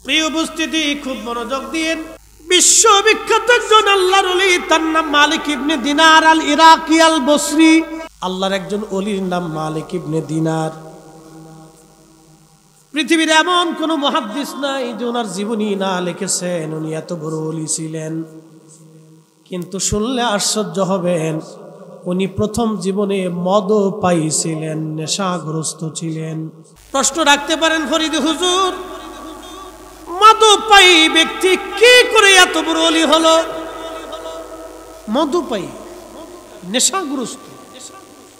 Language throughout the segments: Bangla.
প্রিয় উপস্থিতি, খুব মনোযোগ দিন। বিশ্ববিখ্যাত একজন আল্লাহর ওলি, তার নাম মালিক ইবনে দিনার আল ইরাকি আল বসরি। আল্লাহর একজন ওলির নাম মালিক ইবনে দিনার। পৃথিবীর এমন কোন মুহাদ্দিস নাই যে ওনার জীবনী না লিখেছেন। উনি এত বড় ওলি ছিলেন, কিন্তু শুনলে আশ্চর্য হবেন, উনি প্রথম জীবনে মদও পাইছিলেন, নেশাগ্রস্ত ছিলেন। প্রশ্ন রাখতে পারেন, ফরিদ হুজুর, মদপায়ী ব্যক্তি কি করে এত বড় ওলি হলো? মদপায়ী, নেশাগ্রস্ত,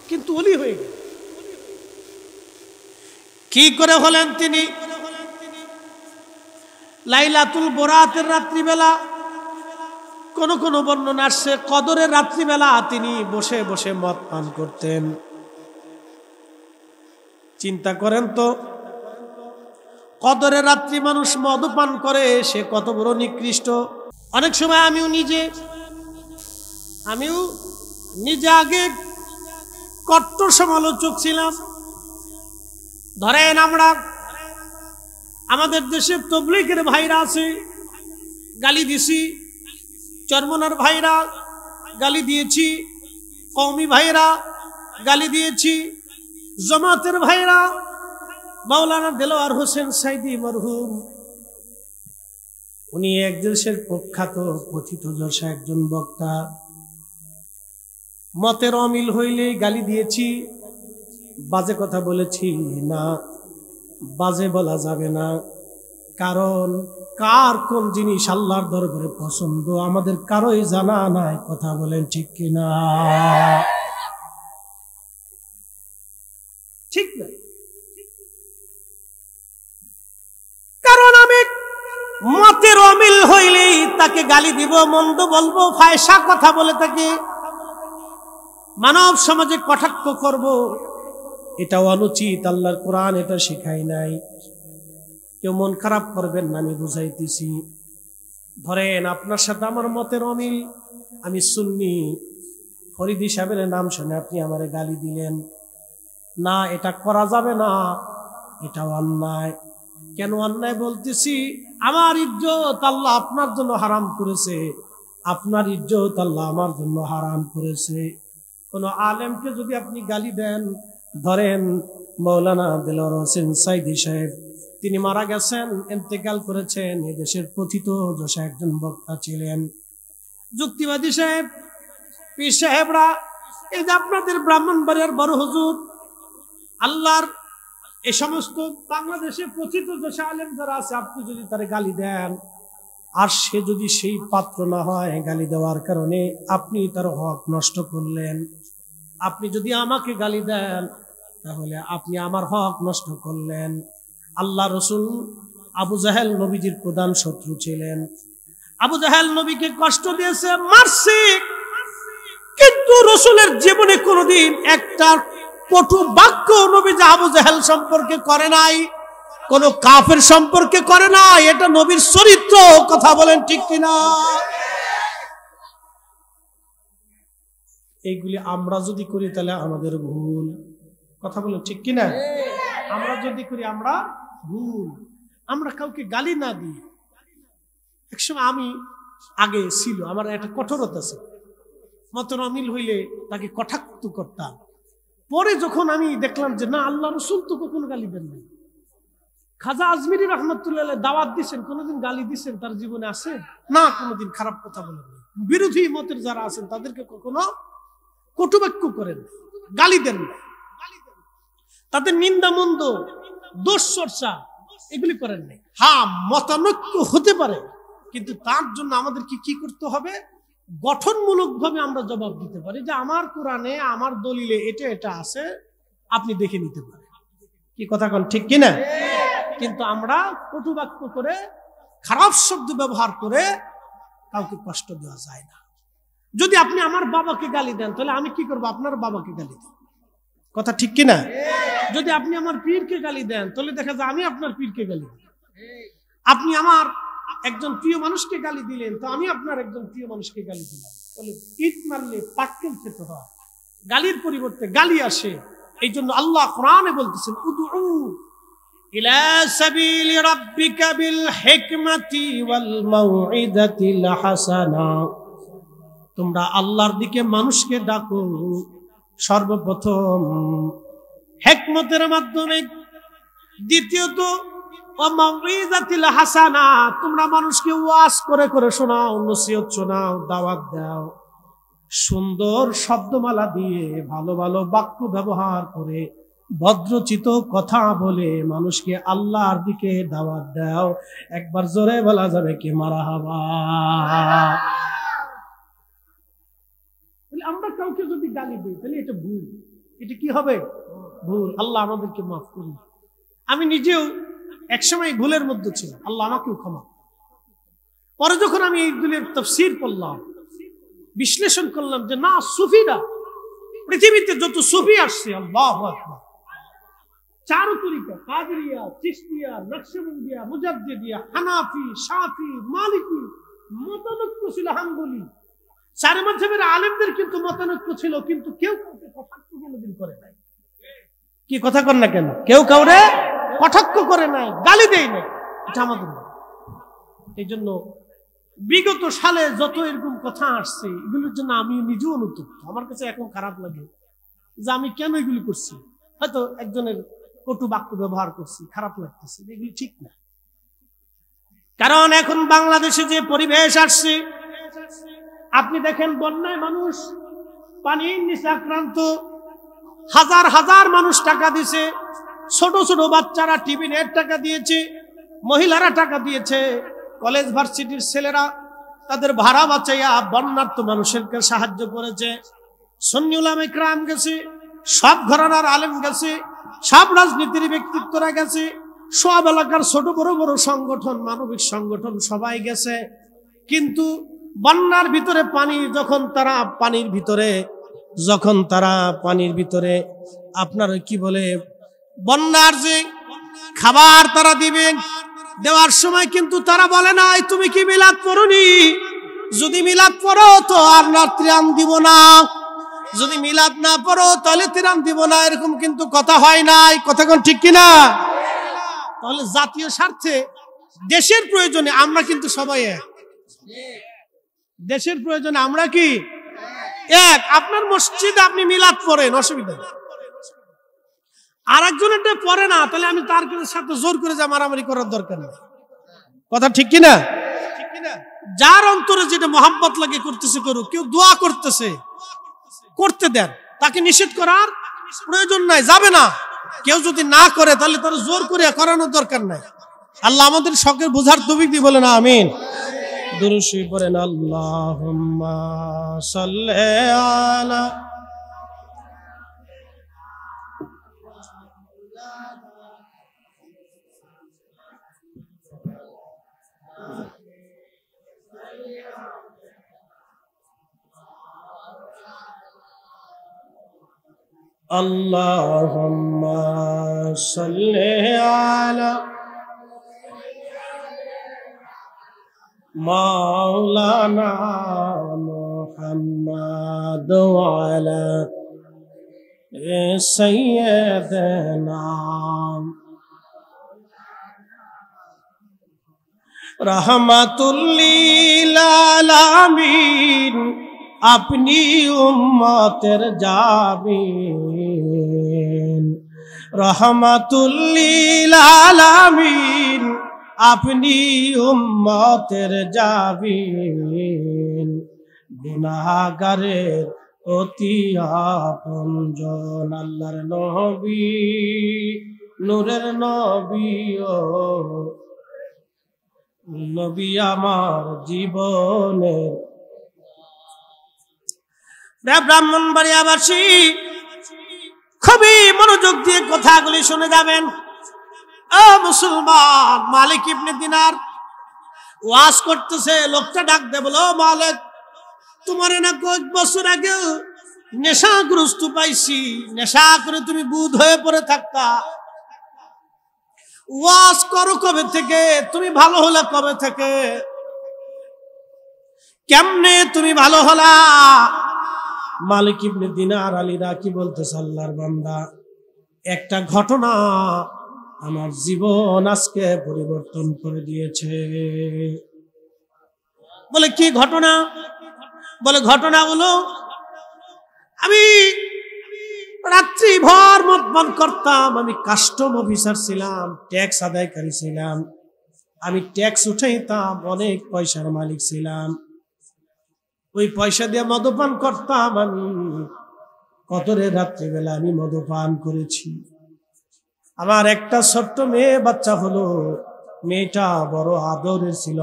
কিন্তু ওলি হয়ে গেল। কি করে হলেন তিনি? লাইলাতুল বরাতের রাত্রিবেলা, কোন কোন বর্ণনা আসছে কদরের রাত্রিবেলা তিনি বসে বসে মদ পান করতেন। চিন্তা করেন তো, কদরের রাত্রি মানুষ মদ পান করে, সে কত বড় নিকৃষ্ট। অনেক সময় আমিও নিজে আগে কট্টর সমালোচক ছিলাম। ধরেন আমরা আমাদের দেশে তবলিগের ভাইরা আছে, গালি দিছি, চরমনার ভাইরা গালি দিয়েছি, কওমি ভাইরা গালি দিয়েছি, জামাতের ভাইরা, মাওলানা দেলোয়ার হোসেন সাইদি মরহুম, উনি এক দেশের প্রখ্যাত কথিত যশা একজন বক্তা। মতের অমিল হইলে গালি দিয়েছি, বাজে কথা বলেছি না, বাজে বলা যাবে না, কারণ কার কোন জিনিস আল্লাহর দরবারে পছন্দ আমাদের কারোই জানা নাই। কথা বলেন ঠিক কিনা? ঠিক না? কারণ আমি মতের অমিল হইলেই তাকে গালি দিব, মন্দ বলবো, ফায়সা কথা বলে তাকে মানব সমাজে কটাক্ষ করব, এটা অনুচিত। আল্লাহর কোরআন এটা শেখায় নাই। কেউ মন খারাপ করবেন না, আমি বুঝাইতেছি। ধরেন আপনার সাথে আমার মতের অমিল, আমি সুন্নি, ফরিদি সাহেবের নাম শুনে আপনি আমারে গালি দিলেন, না এটা করা যাবে না, এটা অন্যায়। কেন অন্যায় বলতেছি? আমার ইজ্জত আল্লাহ আপনার জন্য হারাম করেছে, আপনার ইজ্জত আল্লাহ আমার জন্য হারাম করেছে। কোন আলেমকে যদি আপনি গালি দেন, ধরেন মাওলানা দেলোয়ার হোসেন সাইদি সাহেব, তিনি মারা গেছেন, ইন্তেকাল করেছেন, এদেশের কথিত যশা একজন বক্তা ছিলেন। যুক্তিবাদী সাহেব, পীর সাহেবরা, এই যে আপনাদের ব্রাহ্মণবাড়িয়ার বড় হুজুর, আল্লাহর এই সমস্ত বাংলাদেশে কথিত যশা আলেম যারা আছে, আপনি যদি তারে গালি দেন, আর সে যদি সেই পাত্র না হয়, গালি দেওয়ার কারণে আপনি তার হক নষ্ট করলেন। আপনি যদি আমাকে গালি দেন, তাহলে আপনি আমার হক নষ্ট করলেন। আল্লাহ রসুল আবু জাহেল নবীজির প্রধান শত্রু ছিলেন। আবু জাহেল নবীকে কষ্ট দিয়েছে, মারছে, কিন্তু রসুলের জীবনে কোনোদিন একটা কটু বাক্য নবী আবু জাহেল সম্পর্কে করে নাই, কোন কাফের সম্পর্কে করে নাই। এটা নবীর চরিত্র। কথা বলেন ঠিক কিনা? এইগুলি আমরা যদি করি তাহলে আমাদের ভুল। কথা বলেন ঠিক কিনা? আমরা যদি করি আমরা ভুল। আমরা কাউকে গালি না দিই। একসময় আমি আগে ছিল, আমার একটা কঠোরতা ছিল, মতের অমিল হইলে তাকে কটাক্ষ করতাম। পরে যখন আমি দেখলাম যে না, আল্লাহ রসুল তো কখনো গালি দেন নাই। খাজা আজমিরি রহমতুল্লাহ দাওয়াত দিচ্ছেন, কোনোদিন গালি দিচ্ছেন তার জীবনে আছে না? কোনোদিন খারাপ কথা বলেন। বিরোধী মতের যারা আছেন তাদেরকে কখনো কটুবাক্য করেন, গালি দেন না, তাদের নিন্দা মন্দ, দোষ চর্চা এগুলি করেন নাই। হ্যাঁ, মতানৈক্য হতে পারে, কিন্তু তার জন্য আমাদেরকে কি করতে হবে? গঠনমূলক ভাবে আমরা জবাব দিতে পারি যে আমার কোরআনে, আমার দলিলে এটা এটা আছে, আপনি দেখে নিতে পারেন। কি কথা কোন ঠিক কিনা? কিন্তু আমরা কটুবাক্য করে, খারাপ শব্দ ব্যবহার করে কাউকে কষ্ট দেওয়া যায় না। যদি আপনি আমার বাবাকে গালি দেন, তাহলে আমি কি করবো? আপনার বাবাকে গালি দেব। কথা ঠিক কিনা? যদি আপনি আমার পীরকে গালি দেন, তাহলে দেখা যায় আমি আপনার পীরকে গালি দিই। আপনি আমার একজন প্রিয় মানুষকে গালি দিলেন, তো আমি আপনার একজন প্রিয় মানুষকে গালি দিলাম। তাহলে ইট মারলে পাটকেল খেতে হয়, গালির পরিবর্তে গালি আসে। এই জন্য আল্লাহ কোরআনে বলতেছেন, উদউ ইলা সাবিলি রাব্বিকা বিল হিকমাতি ওয়াল মাউইদাতিল হাসানা, তোমরা আল্লাহর দিকে মানুষকে ডাকো সর্বপ্রথম হিকমতের মাধ্যমে, দ্বিতীয়ত ওয়া মাউইদাতিল হাসানা, তোমরা মানুষকে ওয়াজ করে করে শোনাও, নসিহত শোনাও, দাওয়াত দাও, সুন্দর শব্দমালা দিয়ে ভালো ভালো বাক্য ব্যবহার করে ভদ্রচিত কথা বলে মানুষকে আল্লাহর দিকে দাওয়াত দাও। একবার জোরে বলা যাবে কি মারহাবা। আমরা কাউকে যদি গালি দিই তাহলে এটা ভুল, এটা কি হবে? ভুল। আল্লাহ আমাদেরকে মাফ করুন। আমি নিজেও একসময় ভুলের মধ্যে ছিলাম, আল্লাহ আমাকেও ক্ষমা। পরে যখন আমি এই দুলের তাফসীর পড়লাম, বিশ্লেষণ করলাম যে না, সুফিরা পৃথিবীতে যত সুফি আসছে, আল্লাহু আকবার, চার তরিকা, কাদরিয়া, চিশতিয়া, নকশবন্দিয়া, মুজাদ্দিদিয়া, হানাফি, শাফি, মালিকি, মতানৈক্য ছিল, হাম্বলি, চার মাযহাবের আলেমদের কিন্তু মতানৈক্য ছিল, কিন্তু কেউ কাউকে কটাক্ষ কোনোদিন করে নাই। কি কথা কর না কেন? কেউ কাউরে কটাক্ষ করে নাই, গালি দেয় নাই। এটা আমাদের এই জন্য বিগত সালে যত এরকম কথা আসছে, এগুলোর জন্য আমি নিজেও অনুতপ্ত। আমার কাছে এখন খারাপ লাগে যে আমি কেন এগুলি করছি। হয়তো একজনের কটু বাক্য ব্যবহার করছি, খারাপ লাগতেছে, এগুলি ঠিক না। কারণ এখন বাংলাদেশে যে পরিবেশ আসছে, আপনি দেখেন বন্যায় মানুষ পানির নিচে আক্রান্ত, হাজার হাজার মানুষ টাকা দিয়েছে, ছোট ছোট বাচ্চারা টিভি নেট টাকা দিয়েছে, মহিলারা টাকা দিয়েছে, কলেজ ভার্সিটির ছেলেরা তাদের ভাড়া বাঁচাইয়া বন্যার্ত মানুষেরকে সাহায্য করেছে। সুন্নি উলামায়ে কেরাম গেছে, সব ঘরানার আলেম গেছে, সব রাজনীতির ব্যক্তিত্বরা গেছে, সব এলাকার ছোট বড় বড় সংগঠন, মানবিক সংগঠন সবাই গেছে। কিন্তু বন্যার ভিতরে যখন তারা পানির ভিতরে আপনার কি বলে বন্যার যে খাবার তারা দিবে, দেওয়ার সময় কিন্তু তারা বলে নাই তুমি কি মিলাদ পড়োনি? যদি মিলাদ পড়ো তো আর ত্রাণ দিব না, যদি মিলাদ না পড়ো তাহলে ত্রাণ দিব না, এরকম কিন্তু কথা হয় নাই। কথা কোন ঠিক কিনা? তাহলে জাতীয় স্বার্থে দেশের প্রয়োজনে আমরা কিন্তু সবাই এক। দেশের প্রয়োজনে আমরা কি এক? আপনার মসজিদে আপনি মিলাদ পড়েন, অসুবিধা নেই, আর একজনেরটা পড়ে না, তাহলে আমি তার সাথে জোর করে যা মারামারি করার দরকার নেই। কথা ঠিক কিনা? যার অন্তরে যেটা মহাব্বত লাগে করতেছে করুক। কেউ দোয়া করতেছে, করতে দেন, তাকে নিষেধ করার প্রয়োজন নাই, যাবে না। কেউ যদি না করে তাহলে তার জোর করে করানোর দরকার নাই। আল্লাহ আমাদের সকলের বোঝার তৌফিক দিয়ে বলেন আমিন। দুরূদ শরীফ পড়েন, আল্লাহুম্মা সাল্লি আলা Allahumma salli ala Maulana Muhammad wa ala Sayyidina Rahmatul lil alamin अपनी उम्मतेर जाबीन रहमतुल लिल आलामीन अपनी उम्मतेर जाबीन गुनाहगारेर অতি আপনজন আল্লাহর নবী নূরের নবী ও নবী আমার জীবনের ব্রাহ্মণবাড়িয়াবাসী খুবই মনোযোগ দিয়ে কথাগুলি শুনে যাবেন। ও মুসলমান, মালিক ইবনে দিনার ওয়াজ করতেছে, লোকটা ডাক দে বলো, মালিক তোমার না কয়েক বছর আগে নেশাগ্রস্ত পাইছি, নেশা করে তুমি বুধ হয়ে পড়ে থাকতা, ওয়াজ করো কবে থেকে? তুমি ভালো হলে কবে থেকে? কেমনে তুমি ভালো হলা? মালিক ইবনে দিনার আলীরা কি বলতেছে, আল্লাহর বান্দা একটা ঘটনা আমার জীবন আজকে পরিবর্তন করে দিয়েছে। বলে কি ঘটনা? বলে ঘটনা হলো আমি রাত্রি ভর মদ পান করতাম। আমি কাস্টম অফিসার ছিলাম, ট্যাক্স আদায়কারী ছিলাম। আমি ট্যাক্স উঠাইতাম, অনেক পয়সার মালিক ছিলাম। ওই পয়সা দিয়ে মদপান করতাম। আমি কদরের রাত্রিবেলা আমি মদপান করেছি। আমার একটা ছোট্ট মেয়ে বাচ্চা হলো। মেয়েটা বড় আদরের ছিল।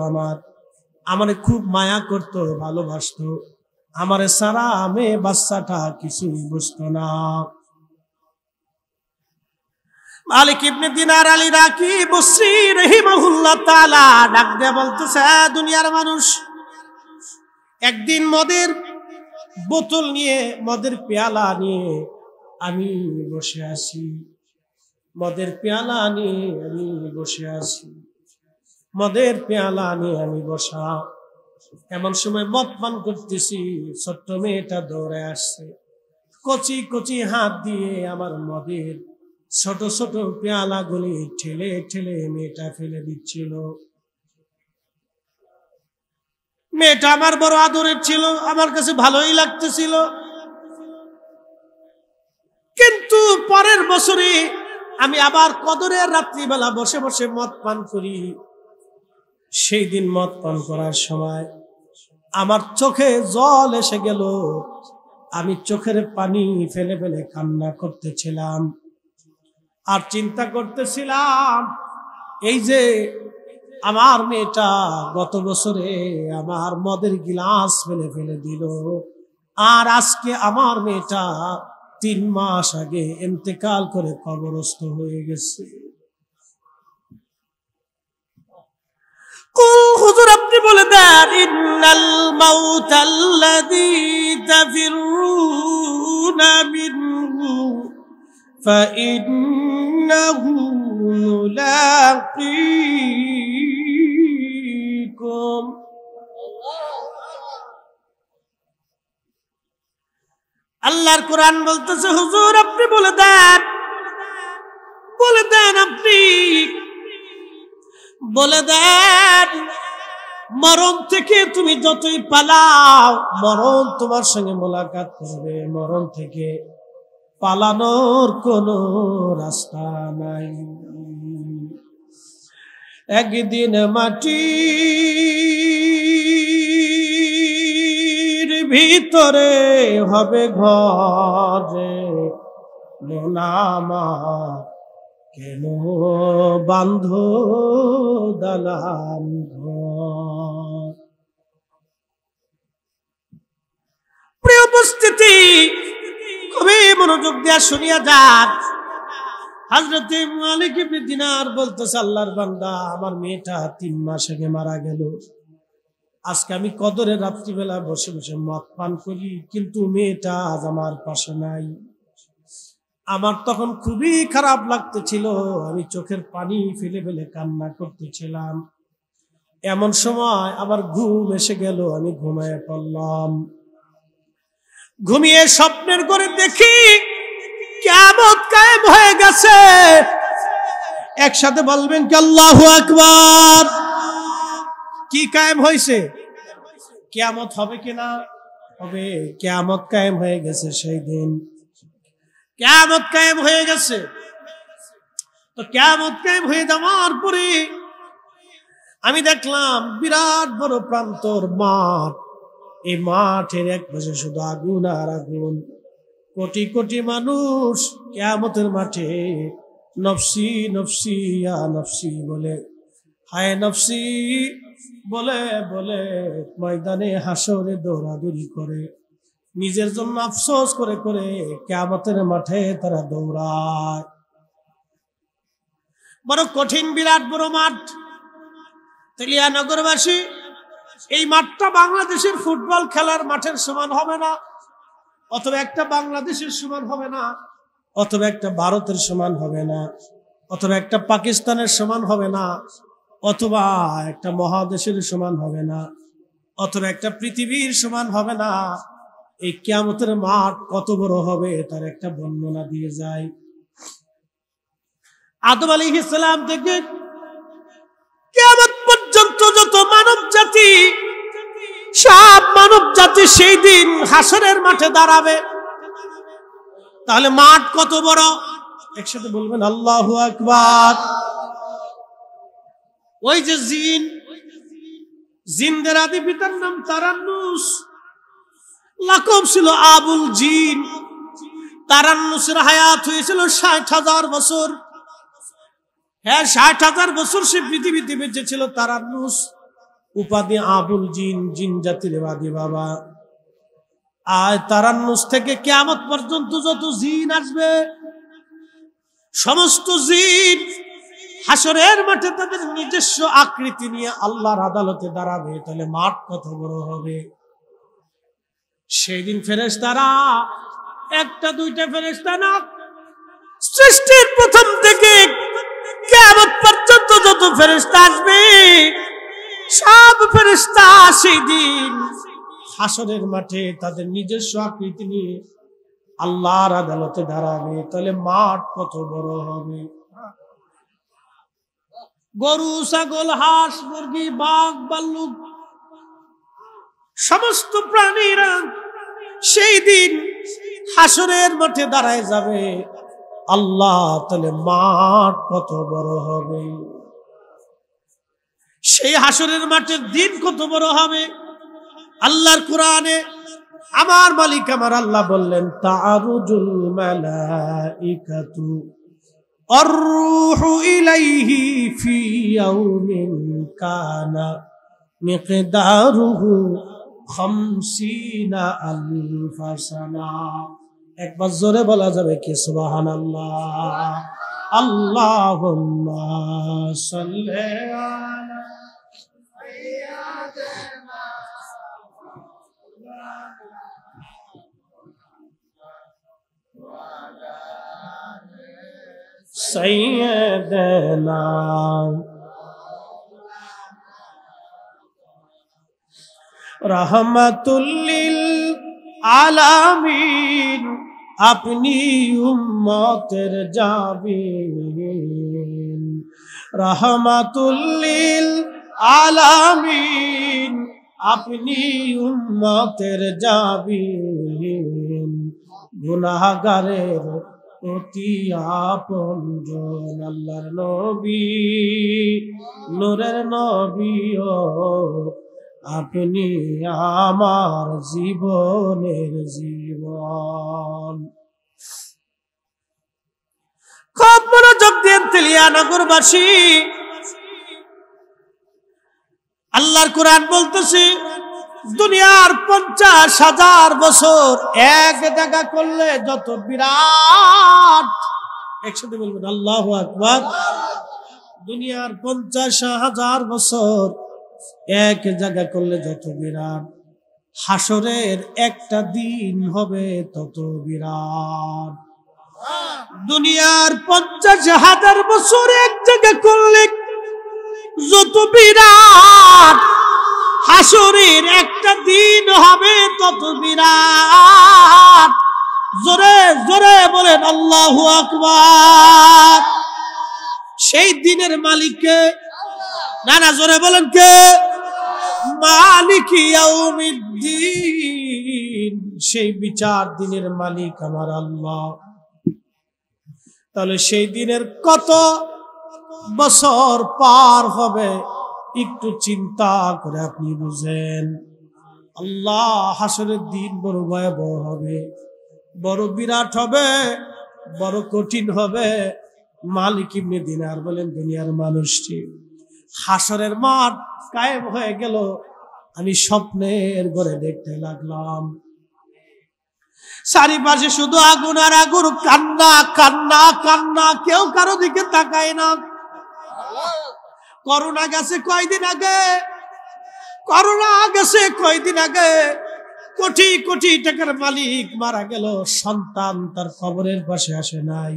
আমারে খুব মায়া করতো, ভালোবাসতো। আমারে সারা মেয়ে বাচ্চাটা কিছুই বুঝতো না। মালিক ইবনে দিনার আলী রাকি বসরি রাহিমাহুল্লাহ তাআলা ডাক দিয়ে বলতেছে, দুনিয়ার মানুষ, একদিন মদের বোতল নিয়ে, মদের পেয়ালা নিয়ে আমি বসে আছি। মদের পেয়ালা নিয়ে আমি বসে আছি। মদের পেয়ালা নিয়ে আমি বসা। এমন সময় মদ পান করতেছি, ছোট্ট মেয়েটা দৌড়ে আসছে। কচি কচি হাত দিয়ে আমার মদের ছোট ছোট পেয়ালা গুলি ঠেলে ঠেলে মেয়েটা ফেলে দিচ্ছিল। মেয়েটা আমার বড় আদরের ছিল, আমার কাছে ভালোই লাগতেছিল। কিন্তু পরের বছরে আমি আবার কদরের রাত্রিবেলা বসে বসে মদ পান করি। সেই দিন মদ পান করার সময় আমার চোখে জল এসে গেল। আমি চোখের পানি ফেলে ফেলে কান্না করতেছিলাম। আর চিন্তা করতেছিলাম, এই যে আমার মেয়েটা গত বছরে আমার মদের গিলাস ফেলে ফেলে দিল, আর আজকে আমার মেয়েটা 3 মাস আগে ইন্তেকাল করে কবরস্থ হয়ে গেছে। হুজুর আপনি বলে দেন, ইন্নাল মাউতাল্লাযী তাফিরুনা মিনহু ফাইন্নাহু মুলাকীকুম। আল্লাহর কোরআন বলতেছে, হুজুর আপনি বলে দেন আপনি বলে দেন, মরণ থেকে তুমি যতই পালাও, মরণ তোমার সঙ্গে মোলাকাত করবে। মরণ থেকে পালানোর কোনো রাস্তা নাই। একদিন মাটির ভিতরে হবে ঘরে, মোনামা কেন বান্ধ দালান ঘর। প্রিয় উপস্থিতি, খুবই মনোযোগ দিয়া শুনিয়া যান। হযরত মালিক ইবনে দিনার বলতেছে, আল্লাহর বান্দা, আমার মেয়েটা 3 মাস আগে মারা গেল। আজকে আমি কদরের রাত্রিবেলা বসে বসে মদ পান করি, কিন্তু মেয়েটা আজ আমার পাশে নাই। আমার তখন খুবই খারাপ লাগতেছিল। আমি চোখের পানি ফেলে ফেলে কান্না করতেছিলাম। এমন সময় আবার ঘুম এসে গেল। আমি ঘুমায় পড়লাম। ঘুমিয়ে স্বপ্নের ঘরে দেখি কিয়ামত কায়েম হয়ে গেছে। একসাথে বলবেন কি আল্লাহু আকবার। কি কায়েম হয়েছে? কিয়ামত হবে কিনা? হবে। কিয়ামত কায়েম হয়ে গেছে। সেই দিন কিয়ামত কায়েম হয়ে গেছে। তো কিয়ামত কায়েম হয়ে যাওয়ার পরে আমি দেখলাম বিরাট বড় প্রান্তর মাঠ। এই মাঠের এক পাশে শুধু আগুন আর আগুন। কোটি কোটি মানুষ কিয়ামতের মাঠে নফসি নফসি ইয়া নফসি বলে, হায় নফসি বলে বলে ময়দানে হাসরে দৌড়াদৌড়ি করে। নিজের জন্য আফসোস করে করে কিয়ামতের মাঠে তারা দৌড়ায়। বড় কঠিন বিরাট বড় মাঠ। তেলিয়া নগরবাসী, এই মাঠটা বাংলাদেশের ফুটবল খেলার মাঠের সমান হবে না, অথবা একটা বাংলাদেশের সমান হবে না, অথবা একটা ভারতের সমান হবে না, অথবা একটা পাকিস্তানের সমান হবে না, অথবা একটা মহাদেশের সমান হবে না, অথবা একটা পৃথিবীর সমান হবে না। এই কিয়ামতের মাঠ কত বড় হবে তার একটা বর্ণনা দিয়ে যায়। আদম আলাইহিস সালাম থেকে কিয়ামত পর্যন্ত যত মানব জাতি, সব মানব জাতি সেই দিন হাসরের মাঠে দাঁড়াবে। তাহলে মাঠ কত বড়, একসাথে বলবেন আল্লাহু আকবার। ওই যে জিনদের আদি পিতার নাম তারান্নুস, লাকব ছিল আবুল জিন। তারান্নুসের হায়াত হয়েছিল ৬০,০০০ বছর। হ্যাঁ, ৬০,০০০ বছর সে পৃথিবীতে বেঁচে ছিল। তারান্নুস উপাধি আবুল জিন, জিন জাতির আদি বাবা। আর তারান্নুস থেকে কিয়ামত পর্যন্ত যত জিন আসবে, সমস্ত জিন হাসরের মাঠে তাদের নিজস্ব আকৃতি নিয়ে আল্লাহর আদালতে দাঁড়াবে। তাহলে মাঠ কত বড় হবে। সেই দিন ফেরেশতারা একটা দুইটা ফেরেশতা না, সৃষ্টির প্রথম থেকে কিয়ামত পর্যন্ত যত ফেরেশতা আসবে, সব ফেরেশতা সেই দিন হাসরের মাঠে তাদের নিজস্ব আকৃতি নিয়ে আল্লাহর আদালতে দাঁড়াবে। তাহলে মাঠ কত বড় হবে। গরু, ছাগল, হাঁস, মুরগি, বাঘ, ভাল্লুক, সমস্ত প্রাণীরা সেই দিন হাসরের মাঠে দাঁড়ায় যাবে। আল্লাহ, তাহলে মাঠ কত বড় হবে। সেই হাসরের মাঠের দিন কত বড় হবে। আল্লাহর কোরআনে আমার মালিক আমার আল্লাহ বললেন, তাআরুজুল মালাইকাতু আর-রূহু ইলাইহি ফি ইয়াউমিন কানা মিকদারুহু 50 আলফা সানা। একবার জোরে বলা যাবে কি সুবহানাল্লাহ। আল্লাহুম্মা সাল্লি আলা সাইয়্যিদানা রাহমাতুল লিল আলামিন, আপনি উম্মতের জাবিন। রাহমাতুল লিল আলামিন, আপনি উম্মতের জাবিন। গুনাহগারের অতি আপনজন আল্লাহর নবী, নূরের নবী ও আপনি আমার জীবনের জীবন। খুব মনোযোগ দিয়ে তেলিয়া নগরবাসী, আল্লাহর কোরআন বলতেছে দুনিয়ার 50,000 বছর এক জায়গা করলে যত বিরাট, একসাথে বলবেন আল্লাহু আকবার। দুনিয়ার 50,000 বছর এক জায়গা করলে যত বিরাট, হাসরের একটা দিন হবে তত বিরাট। দুনিয়ার 50,000 বছর এক জায়গা করলে যত বিরাট, হাসরের একটা দিন হবে তত বিরাট। জোরে জোরে বলেন আল্লাহু আকবার। সেই দিনের মালিক কে? না না, জোরে বলেন কে? মালিক ইয়াউমিদ্দিন, সেই বিচার দিনের মালিক আমার আল্লাহ। তাহলে সেই দিনের কত বছর পার হবে একটু চিন্তা করে আপনি বুঝেন। আল্লাহ, হাসরের দিন বড় ভয়াবহ হবে, বড় বিরাট হবে, বড় কঠিন হবে। মালিক ইবনে দিনার বলেন, দুনিয়ার মানুষটি হাসরের মাঠ কায়েম হয়ে গেল, আমি স্বপ্নের ঘরে দেখতে লাগলাম। চারিপাশে শুধু আগুন আর আগুন, কান্না কান্না কান্না, কেউ কারো দিকে তাকায় না। করোনা গেছে কয়দিন আগে, করোনা গেছে কয়দিন আগে, কোটি কোটি টাকার মালিক মারা গেল, সন্তান তার কবরের পাশে আসে নাই,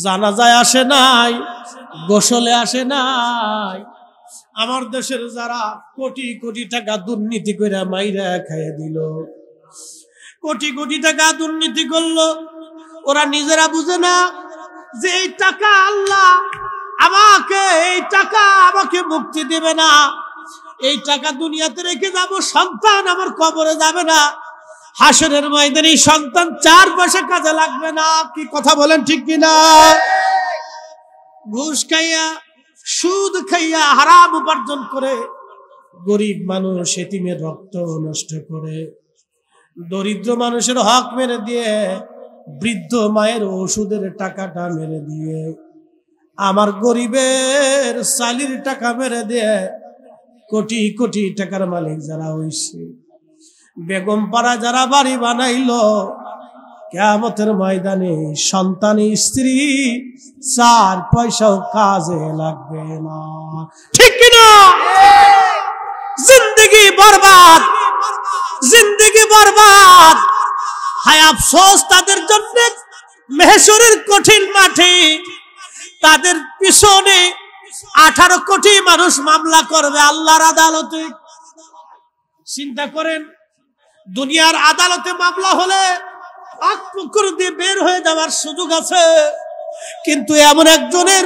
জানাজায় আসে নাই, গোসলে আসে নাই। আমার দেশের যারা কোটি কোটি টাকা দুর্নীতি করে মাইরা খাইয়ে দিল, কোটি কোটি টাকা দুর্নীতি করলো, ওরা নিজেরা বুঝে না, যে এই টাকা আল্লাহ আমাকে মুক্তি দেবে না, এই টাকা দুনিয়াতে রেখে যাব, সন্তান আমার কবরে যাবে না, হাসরের ময়দানে সন্তান 4 পয়সা কাজে লাগবে না। কি কথা বলেন ঠিক কিনা? ঘুষ খাইয়া, সুদ খাইয়া, হারাম উপার্জন করে গরিব মানুষ এতিমের রক্ত নষ্ট করে, দরিদ্র মানুষের হক মেরে দিয়ে, বৃদ্ধ মায়ের ওষুধের টাকাটা মেরে দিয়ে, আমার গরিবের সালির টাকা মেরে দিয়ে কোটি কোটি টাকার মালিক যারা হইছে, বেগম পাড়া যারা বাড়ি বানাইলো, কিয়ামতের ময়দানে সন্তান স্ত্রী 4 পয়সাও কাজে লাগবে না। ঠিক কিনা? জিন্দেগি বরবাদ, জিন্দেগি বরবাদ। হায় আফসোস তাদের জন্য, মেহশরের কঠিন মাঠে তাদের পিছনে 18 কোটি মানুষ মামলা করবে আল্লাহর আদালতে। চিন্তা করেন, দুনিয়ার আদালতে মামলা হলে পুকুর দিয়ে বের হয়ে যাওয়ার সুযোগ আছে, কিন্তু এমন একজনের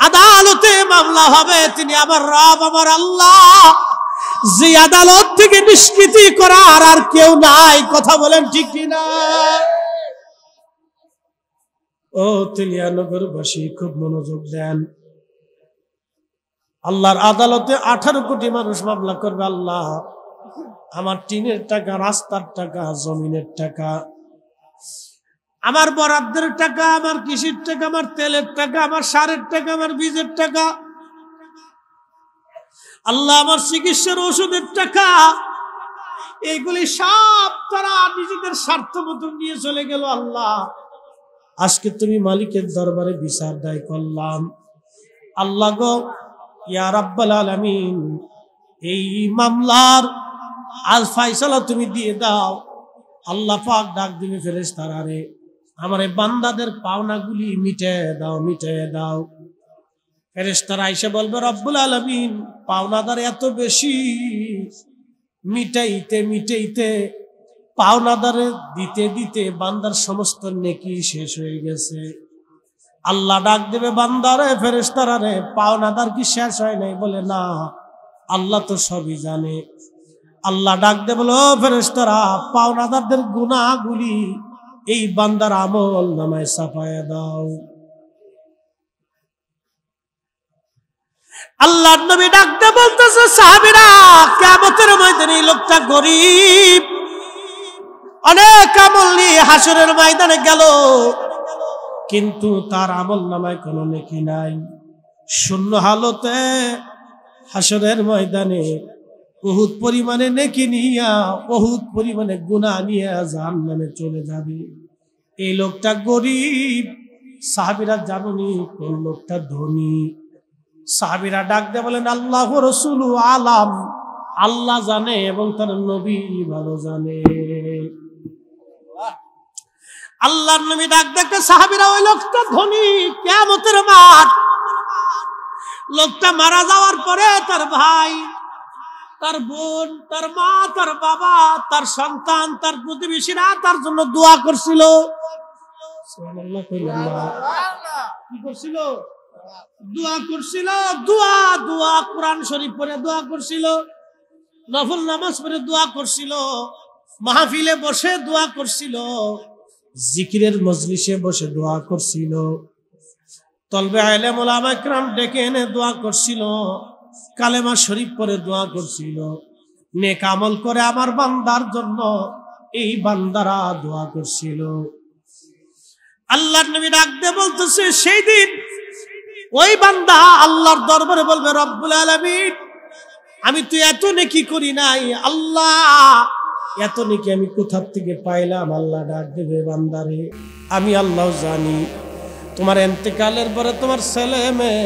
আদালতে মামলা হবে, তিনি আমার রব, আমার আল্লাহ, যে আদালত থেকে নিষ্কৃতি করার আর কেউ নাই। কথা বলেন ঠিক কিনা? ও তেলিয়ানগরবাসী, খুব মনোযোগ দেন। আল্লাহর আদালতে 18 কোটি মানুষ মামলা করবে, আল্লাহ আমার টিনের টাকা, রাস্তার টাকা, জমিনের টাকা, আমার বরাদ্দের টাকা, আমার কৃষির টাকা, আমার তেলের টাকা, আমার সারের টাকা, আমার বীজের টাকা, আল্লাহ আমার চিকিৎসার ওষুধের টাকা, এইগুলি সব তারা নিজেদের স্বার্থ মতো নিয়ে চলে গেল। আল্লাহ আজকে তুমি মালিকের দরবারে বিচার দায় করলাম। আল্লাহ গো, ইয়া রাব্বাল আলামিন, এই মামলার আজ ফয়সালা তুমি দিয়ে দাও। আল্লাহ পাক ডাক দিবে ফেরেশতারা, রে আমার এই বান্দাদের পাওনাগুলি মিটিয়ে দাও, মিটিয়ে দাও। ফেরেশতারা এসে বলবে, রব্বুল আলামিন, পাওনাদার এত বেশি, মিটাইতে মিটাইতে, পাওনাদারে দিতে দিতে বান্দার সমস্ত নেকি শেষ হয়ে গেছে। আল্লাহ ডাক দেবে, বান্দারে, ফেরেশতারা রে, পাওনাদার কি শেষ হয় নাই? বলে না, আল্লাহ তো সবই জানে। আল্লাহ ডাক দেবে, বলো ফেরেশতারা, পাওনাদারদের গুনাহগুলি এই বান্দার আমল নামায় ছাপায়া দাও। আল্লাহর নবী ডাকতে বলতেছে, সাহাবীরা, কিয়ামতের ময়দানে এই লোকটা গরিব, অনেক আমল নিয়ে হাসরের ময়দানে গেল, কিন্তু তার আমল নামায় কোনো নেকি নাই। শূন্য হালতে হাসরের ময়দানে বহুত পরিমাণে নেকি নিয়া, বহুত পরিমাণে গুনাহ নিয়ে জাহান্নামে চলে যাবে। এই লোকটা গরিব। সাহাবীরা জানুনি কোন লোকটা ধনী। সাহাবীরা ডাক দিয়ে বলেন, আল্লাহ রাসূলু আলাম, আল্লাহ জানে এবং তার নবী ভালো জানে। আল্লাহর নবী ডাক দেখে, সাহাবীরা, ওই লোকটা ধনী, কিয়ামতের মাঠ। লোকটা মারা যাওয়ার পরে তার ভাই, তার বোন, তার মা, তার বাবা, তার সন্তান, তার প্রতিবেশীরা তার জন্য দোয়া করছিল। সুবহানাল্লাহ, কি করছিল? দোয়া করছিল। দোয়া দোয়া কোরআন শরীফ পড়ে দোয়া করছিল, নফল নামাজ পড়ে দোয়া করছিল, মাহফিলে বসে দোয়া করছিল, জিকিরের মজলিসে বসে দোয়া করছিল, তলবে ইলম উলামা ইকরাম ডেকে এনে দোয়া করছিল, কালেমা শরীফ পড়ে দোয়া করছিল, নেক আমল করে আমার বান্দার জন্য এই বান্দারা দোয়া করছিল। আল্লাহর নবী ডাক দিয়ে বলতেছে, সেই দিন ওই বান্দা আল্লাহর দরবারে বলবে, রব্বুল আলামিন, আমি তো এত নেকি করি নাই, আল্লাহ এত নেকি আমি কোথা থেকে পাইলাম? আল্লাহ ডাক দেবে, বান্দারে, আমি আল্লাহ জানি তোমার ইন্তেকালের পরে তোমার ছেলে মেয়ে,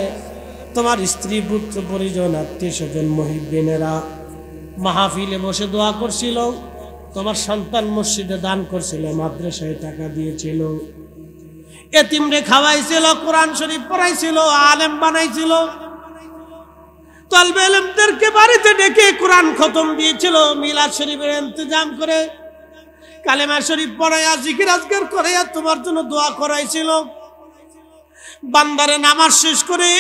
তোমার স্ত্রী, পুত্র পরিজন, আত্মীয় স্বজন, মুহিব্বিনেরা মাহফিলে বসে দোয়া করছিল, তোমার সন্তান মসজিদে দান করছিল, মাদ্রাসায় টাকা দিয়েছিল, এতিমরে খাওয়াইছিল, কোরআন শরীফ পড়াইছিল, আলেম বানাইছিল, তলবে ইলমদেরকে বাড়িতে ডেকে কোরআন খতম দিয়েছিল, মিলাদ শরীফের ইন্তজাম করে, কালেমা শরীফ পড়াইয়া, জিকির আজকার করাইয়া তোমার জন্য দোয়া করাইছিল। বান্দারে নামাজ শেষ করে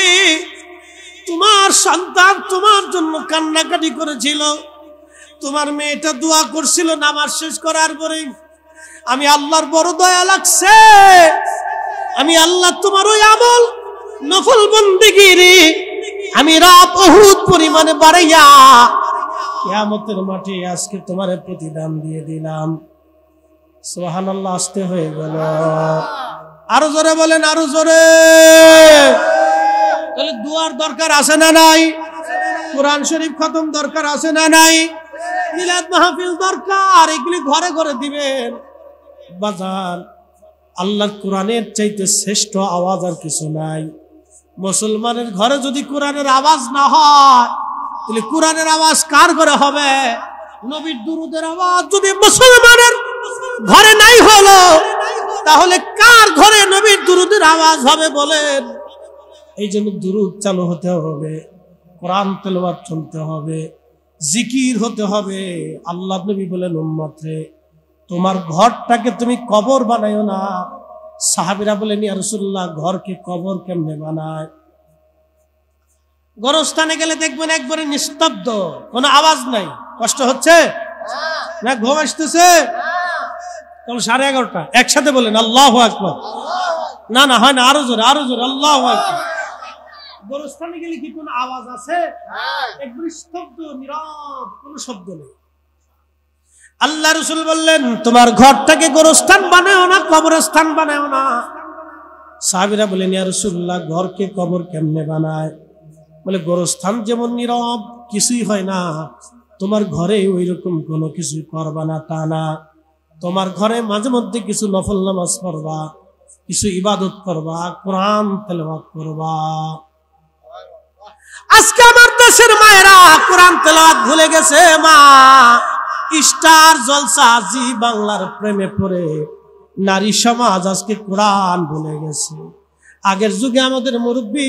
তোমার সন্তান তোমার জন্য কান্নাকাটি করেছিল, তোমার মেয়েটা দোয়া করছিল নামাজ শেষ করার পরে, আমি আল্লাহর বড় দয়া লাগছে, আমি আল্লাহ তোমার ওই আমল নফল বন্দেগীর আমি রাত উহুদ পরিমাণে বাড়াইয়া কিয়ামতের মাঠে আজকে তোমার প্রতিদান দিয়ে দিলাম। সুবহানাল্লাহ। আসতে হয়ে গেল। আরো জোরে বলেন, আরো জোরে। তাহলে দুয়ার দরকার আছে না নাই? কোরআন শরীফ খতম দরকার আছে না নাই? মিলাদ মাহফিল দরকার, এগুলি ঘরে ঘরে দিবেন। বাজার আল্লাহর কোরআনের চাইতে শ্রেষ্ঠ আওয়াজ আর কিছু নাই। মুসলমানের ঘরে যদি কোরআনের আওয়াজ না হয়, তাহলে কোরআনের আওয়াজ কার ঘরে হবে? নবীর দুরূদের আওয়াজ যদি মুসলমানের ঘরে নাই হলো, তাহলে কার ঘরে নবীর দুরূদের আওয়াজ হবে বলেন? এই জন্য দুরূদ চালু হতে হবে, কোরআন তেলাওয়াত চলতে হবে, জিকির হতে হবে। আল্লাহ নবী বলেন, উম্মতরে তোমার ঘরটাকে তুমি কবর বানাইও না। সাহাবীরা বলেন, ইয়া রাসূলুল্লাহ, ঘরকে কবর কেমনে বানায়? গোরস্থানে গেলে দেখবেন একবারে নিস্তব্ধ, কোনো আওয়াজ নাই। কষ্ট হচ্ছে না? ঘুম আসতেছে? তখন 11:30 একসাথে বলেন আল্লাহু আকবার। না না, হয় না, আরো জোরে, আরো জোরে, আল্লাহু আকবার। গোরস্থানে গেলে কি কোনো আওয়াজ আছে? একবার স্তব্ধ, নীরব, কোনো শব্দ নেই। আল্লাহ রাসূল বললেন, তোমার ঘরটাকে গোরস্থান বানাও না, কবরস্থান বানাও না। সাহাবীরা বলেন, ইয়া রাসূলুল্লাহ, ঘরকে কবর কেমনে বানায়? বলে, গোরস্থান যেমন নীরব, কিছুই হয় না, তোমার ঘরে ওই রকম কোনো কিছু করবা না তা না। তোমার ঘরে মাঝে মধ্যে কিছু নফল নামাজ পড়বা, কিছু ইবাদত করবা, কোরআন তেলাওয়াত করবা। আজকে আমার দেশের মায়েরা কোরআন তেলাওয়াত ভুলে গেছে। মা স্টার জলসা জি বাংলার প্রেমে পড়ে নারী সমাজ আজকে কোরআন ভুলে গেছে। আগের যুগে আমাদের মুরব্বী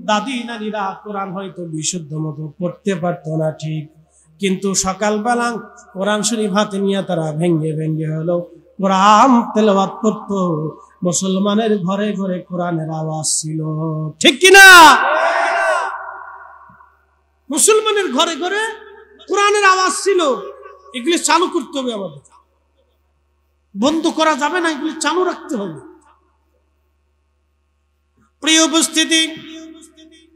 দাদি নানীরা কোরআন হয়তো বিশুদ্ধ মতো পড়তে পারতো না ঠিক, কিন্তু সকালবেলা কোরআন শরীফ হাতে নিয়ে তারা ভেঙ্গে ভেঙ্গে হলো কোরআন তেলাওয়াত করত। মুসলমানের ঘরে ঘরে কোরআনের আওয়াজ ছিল, ঠিক কিনা? মুসলমানের ঘরে ঘরে কোরআনের আওয়াজ ছিল। এগুলি চালু করতে হবে, আমাদের বন্ধ করা যাবে না, এগুলি চালু রাখতে হবে। প্রিয় উপস্থিতি,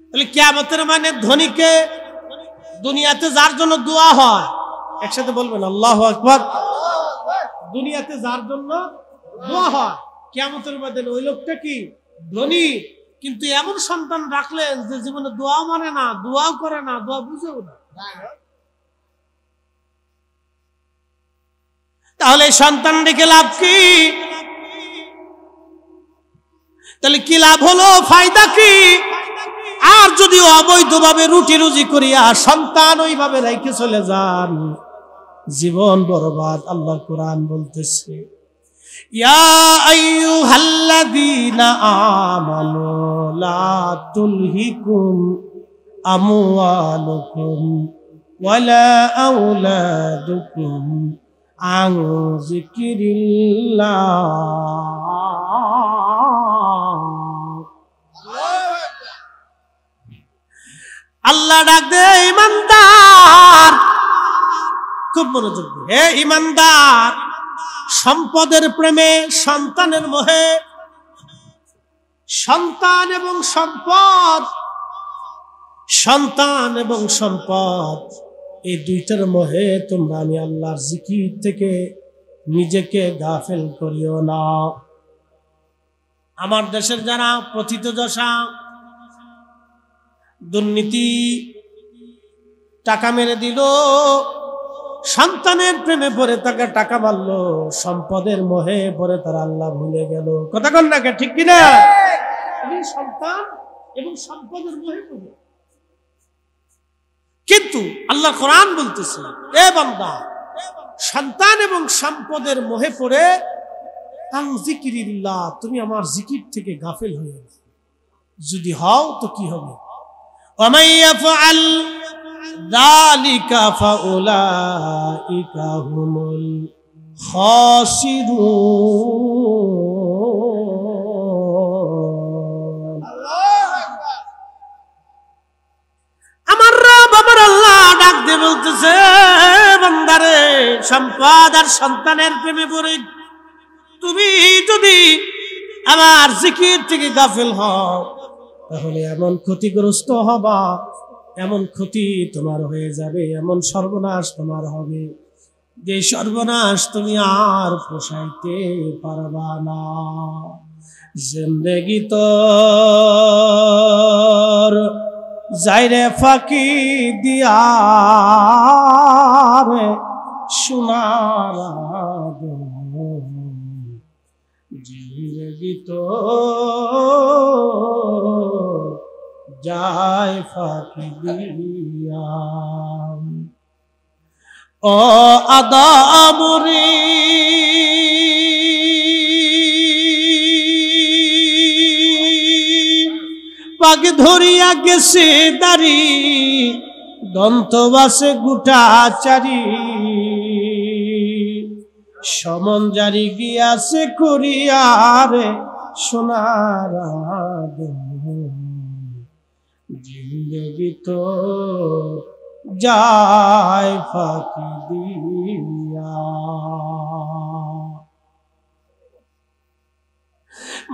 তাহলে কিয়ামতের মানে ধনীকে দুনিয়াতে যার জন্য দোয়া হয়, একসাথে বলবেন আল্লাহু আকবার। দুনিয়াতে যার জন্য দোয়া হয়, কিয়ামতের মাঠে ওই লোকটা কি ধনী, কিন্তু এমন সন্তান রাখলেন যে জীবনে দোয়াও মানে না, দোয়াও করে না, দোয়া বুঝেও না। তাহলে সন্তান রেখে লাভ কি? তাহলে কি লাভ হলো, ফায়দা কি? আর যদি অবৈধভাবে রুটি রুজি করিয়া সন্তান ওইভাবে রেখে চলে যান, জীবন বরবাদ। আল্লাহ কোরআন বলতেছে, ইয়া আইয়ুহাল্লাযীনা আমানু লা তুলহিকুম আমওয়ালুকুম ওয়ালা আওলাদুকুম আন যিকরিল্লাহ। আল্লাহ ডাক দে ইমানদার, খুব মনোযোগ দিয়ে, হে ইমানদার, সম্পদের প্রেমে, সন্তানের মোহে, সন্তান এবং সম্পদ, সন্তান এবং সম্পদ এই দুইটার মোহে তোমরা আমি আল্লাহর জিকির থেকে নিজেকে গাফেল করিও না। আমার দেশের যারা পতিতদশা, দুর্নীতি, টাকা মেরে দিল, সন্তানের প্রেমে পড়ে তাকে টাকা মারলো, সম্পদের মোহে পড়ে তারা আল্লাহ ভুলে গেল। কথা কন না, ঠিক কিনা? সন্তান এবং সম্পদের মোহে পড়ে, কিন্তু আল্লাহ কোরআন বলতেছে, এ বান্দা, সন্তান এবং সম্পদের মোহে পড়ে আন যিকরিল্লাহ, তুমি আমার জিকির থেকে গাফেল হয়ে যাবে। যদি হও তো কি হবে? ওয়া ইয়াফআল যালিকা ফাউলাইকা হুমুল খাসিরুন। সম্পদ আর সন্তানের প্রেমে পড়ে তুমি যদি আমার জিকির থেকে গাফিল হও তাহলে এমন ক্ষতিগ্রস্ত হবা, এমন ক্ষতি তোমার হয়ে যাবে, এমন সর্বনাশ তোমার হবে যে সর্বনাশ তুমি আর পোষাইতে পারবা না। জিন্দেগি তোর যাইরে ফাঁকি দিয়া রে সোনার জিন্দেগি তোর যায় ফাঁকি দিয়া। ও আদামরি পাগ ধরিয়া গেছে দাড়ি দন্তবাসে গুটা চারি সমন জারি গিয়াছে করিয়ারে সোনার জিন্দেগি তো যায় ফাঁকি দিয়া।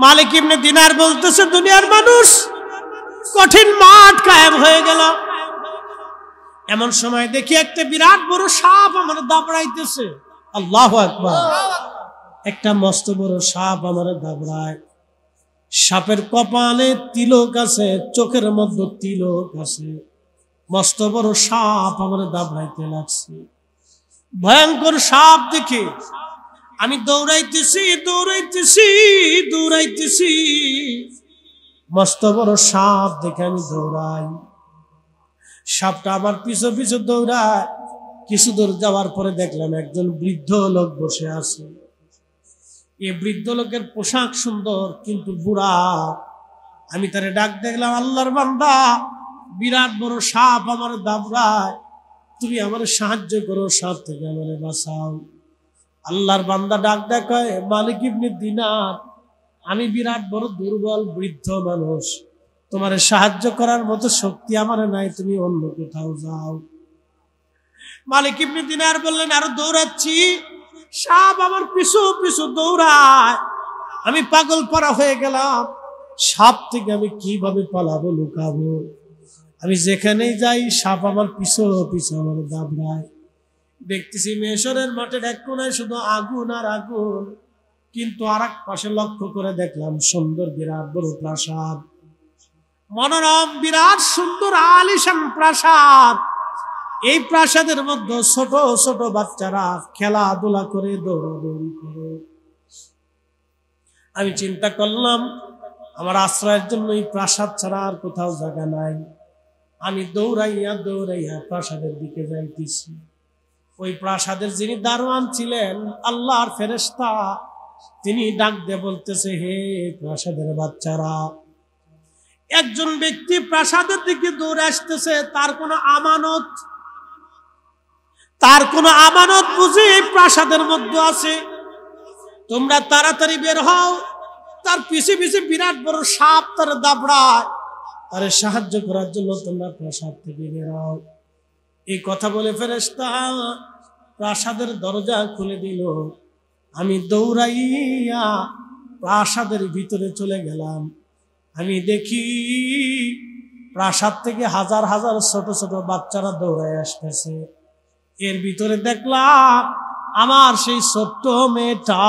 মালিক ইবনে দিনার বলতেছে দুনিয়ার মানুষ কঠিন মাঠ কায়েম হয়ে গেল। এমন সময় দেখি একটা বিরাট বড় সাপ আমার দাবড়াইতেছে। আল্লাহু আকবার। একটা মস্ত বড় সাপ আমার দাবড়ায়। সাপের কপালে তিলক আছে, চোখের মধ্যে তিলক আছে। মস্ত বড় সাপ আমার দাবড়াইতে লাগছে। ভয়ঙ্কর সাপ দেখে আমি দৌড়াইতেছি দৌড়াইতেছি দৌড়াইতেছি। মস্ত বড় সাপ দেখে আমি দৌড়াই। সাপটা আমার পিছু পিছু দৌড়ায়। কিছু দূর যাওয়ার পরে দেখলাম একজন বৃদ্ধ লোক বসে আছে। এই বৃদ্ধ লোকের পোশাক সুন্দর কিন্তু বুড়া। আমি তারে ডাক দেখলাম, আল্লাহর বান্দা, বিরাট বড় সাপ আমার দাবড়ায়, তুমি আমার সাহায্য করো, সাপ থেকে আমার বাঁচাও। আল্লাহর বান্দা ডাক দেখায়, মালিক ইবনে দিনার, আমি বিরাট বড় দুর্বল বৃদ্ধ মানুষ, তোমার সাহায্য করার মতো শক্তি আমার নাই, তুমি অন্য কোথাও যাও। মালিক ইবনে দিনার বললেন, আরো দৌড়াচ্ছি, সাপ আমার পিছু পিছু দৌড়ায়, আমি পাগল পারা হয়ে গেলাম। সাপ থেকে আমি কিভাবে পালাবো, লুকাবো? আমি যেখানেই যাই সাপ আমার পিছু পিছু আমার দাবড়ায়। দেখতেছি মেশরের মাঠের এক কোনায় শুধু আগুন আর আগুন, কিন্তু আর এক পাশে লক্ষ্য করে দেখলাম সুন্দর বিরাট বড় প্রাসাদ, মনোরম বিরাট সুন্দর আলিশান প্রাসাদ। এই প্রাসাদের মধ্যে ছোট ছোট বাচ্চারা খেলাধুলা করে, দৌড়াদৌড়ি করে। আমি চিন্তা করলাম আমার আশ্রয়ের জন্য এই প্রাসাদ ছাড়া আর কোথাও জায়গা নাই। আমি দৌড়াইয়া দৌড়াইয়া প্রাসাদের দিকে যাইতেছি। ওই প্রাসাদের যিনি দারোয়ান ছিলেন, আল্লাহর ফেরেশতা, তিনি ডাক দিয়ে বলতেছে, হে প্রাসাদের বাচ্চারা, একজন ব্যক্তি প্রাসাদের দিকে দৌড়ে আসতেছে, তার কোনো আমানত বুঝি প্রাসাদের মধ্যে আছে, তোমরা তাড়াতাড়ি বের হও। তার পিছে পিছে বিরাট বড় সাপ তার দাবড়ায়, তারে সাহায্য করার জন্য তোমরা প্রাসাদ থেকে বের হও। এই কথা বলে ফেরেশতা প্রাসাদের দরজা খুলে দিল। আমি দৌড়াইয়া প্রাসাদের ভিতরে চলে গেলাম। আমি দেখি প্রাসাদ থেকে হাজার হাজার ছোট ছোট বাচ্চারা দৌড়ায় আসতেছে। এর ভিতরে দেখলাম আমার সেই ছোট্ট মেয়েটা।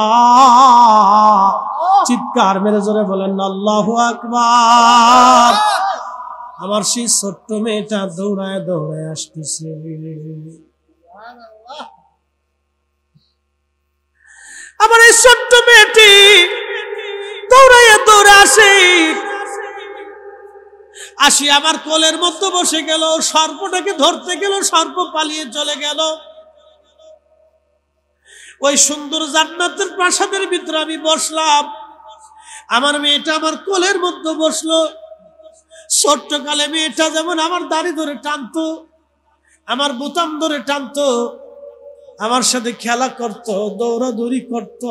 চিৎকার মেরে জোরে বলেন আল্লাহু আকবার। আমার সেই ছোট্ট মেয়েটা দৌড়ায় দৌড়ায় আসতেছে। আমার এই ছোট্ট মেয়েটি দৌড়াইয়া দৌড়ে আসি আমার কোলের মধ্যে বসে গেল। সর্পটাকে ধরতে গেল, সর্প পালিয়ে চলে গেল। ওই সুন্দর জান্নাতের প্রাসাদের ভিতরে আমি বসলাম। আমার মেয়েটা আমার কোলের মধ্যে বসলো। ছোট্ট কালে মেয়েটা যেমন আমার দাড়ি ধরে টানতো, আমার বোতাম ধরে টানতো, আমার সাথে খেলা করত, দৌড়াদৌড়ি করত।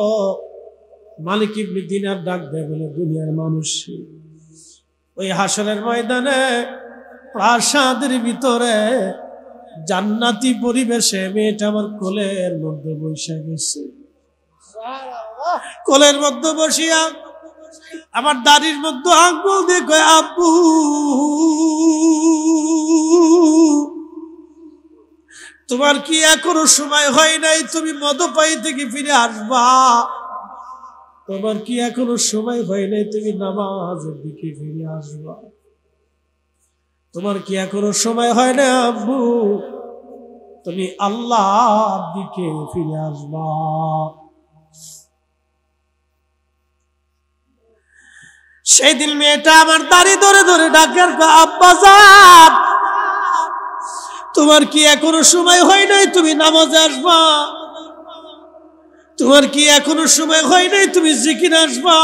মালিক ইবনে দিনার ডাক দেয় বলে, দুনিয়ার মানুষ, ওই হাসরের ময়দানে প্রাসাদের ভিতরে জান্নাতি পরিবেশে মেয়েটা আমার কোলের মধ্যে বসে গেছে। কোলের মধ্যে বসিয়া আমার দাড়ির মধ্যে আঙ্গুল দিয়ে কয়, আব্বু তোমার কি এখনো সময় হয় নাই তুমি মদপাই থেকে ফিরে আসবা? তোমার কি এখনো সময় হয় নাই তুমি নামাজের দিকে ফিরে আসবা? তোমার কি এখনো সময় হয় না আব্বু তুমি আল্লাহর দিকে ফিরে আসবা? সেই দিন মেয়েটা আমার দাড়ি ধরে ধরে ডাকের, আব্বা যান তোমার কি এখনো সময় হয় নাই তুমি নামাজে আসবা? তোমার কি এখনো সময় হয় নাই তুমি জিকির আসবা?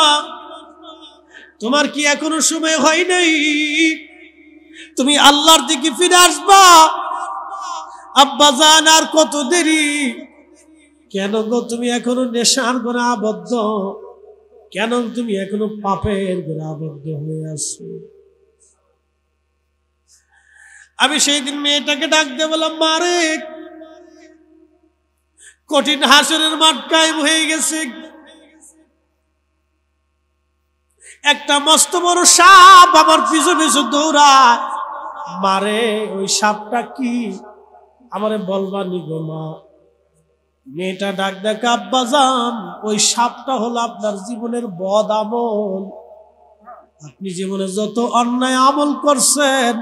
তোমার কি এখনো সময় হয় নাই তুমি আল্লাহর দিকে ফিরে আসবা? আব্বা জান আর কত দেরি? কেন গো তুমি এখনো নেশার গোনা আবদ্ধ? কেন তুমি এখনো পাপের গোনা আবদ্ধ হয়ে আছো? আমি সেই দিন মেয়েটাকে ডাক দিয়ে বললাম, মারে কঠিন হাসরের মাঠ কায়েম হয়ে গেছে। একটা মস্ত বড় সাপ আমার পিছু পিছু দৌড়ায়। মারে ওই সাপটা কি আমারে বলবা নি গো মা? মেয়েটা ডাক দেখ, আব্বা জান ওই সাপটা হলো আপনার জীবনের বদ আমল। আপনি জীবনে যত অন্যায় আমল করছেন,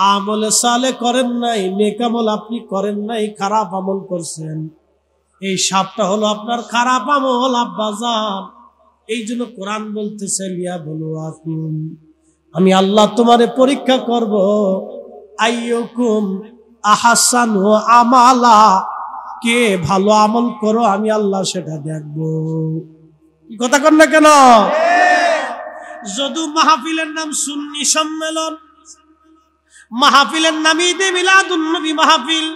আমলে সালে করেন নাই, নেক আমল আপনি করেন নাই, খারাপ আমল করছেন, এই সাপটা হলো আপনার খারাপ আমল আব্বা জান। এই জন্য কোরআন বলতেছে, লিয়া বলো আকুম, আমি আল্লাহ তোমারে পরীক্ষা করব, আইয়ুকুম আহসানু আমালা, কে ভালো আমল করো আমি আল্লাহ সেটা দেখবো। কি কথা কর না কেন? যদু মাহফিলের নাম সুন্নি সম্মেলন, মাহফিলের নাম ঈদে মিলাদুন নবী মাহফিল,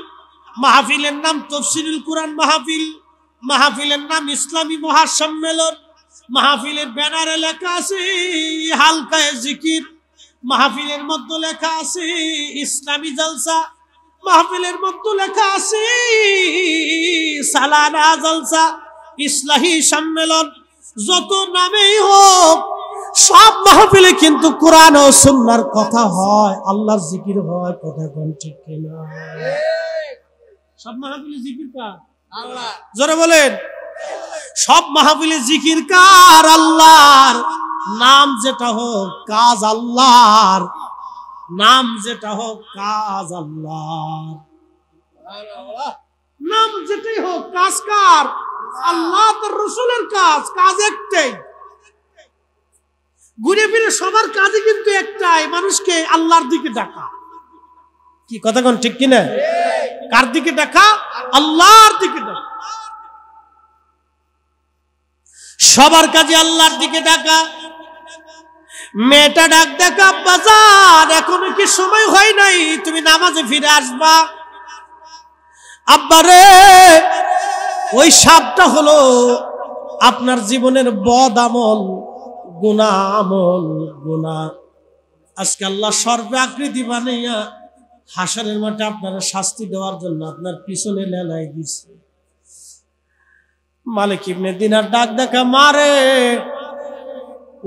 মাহফিলের নাম তাফসীরুল কুরআন মাহফিল, মাহফিলের নাম ইসলামী মহাসম্মেলন, মাহফিলের ব্যানারে লেখা আছে হালকায়ে জিকির, মাহফিলের মধ্যে লেখা আছে ইসলামী জলসা, মাহফিলের মধ্যে লেখা আছে সালানা জলসা, ইসলাহী সম্মেলন। যত নামেই হোক সব মাহফিলে কিন্তু কোরআন ও সুন্নাহর কথা হয়, আল্লাহর জিকির হয়। কথা কোন ঠিক কিনা? সব মাহফিলে জিকির কার? আল্লাহ। জোরে বলেন, সব মাহফিলে জিকির কার? আল্লাহর। নাম যেটা হোক কাজ আল্লাহর, নাম যেটা হোক কাজ আল্লাহর, নাম যেটাই হোক কাজ কার? আল্লাহ তার রাসূলের কাজ, কাজ একটাই। ঘুরে ফিরে সবার কাজই কিন্তু একটাই, মানুষকে আল্লাহর দিকে ডাকা। কি কথা কোন ঠিক কিনা? কার দিকে ডাকা? আল্লাহর দিকে ডাকা। সবার কাজে আল্লাহর দিকে ডাকা। মেয়েটা ডাক দেখা, আব্বা জান এখনো কি সময় হয় নাই তুমি নামাজে ফিরে আসবা? আব্বা রে ওই সাপটা হলো আপনার জীবনের বদ আমল, গুনাহ আমল, গুনাহ। আজকে আল্লাহ সর্বে আকৃতি বানাইয়া হাসরের মাঠে আপনারা শাস্তি দেওয়ার জন্য আপনার পিছনে লেলাই দিচ্ছে। মালিক ইবনে দিনার ডাক দেখা, মারে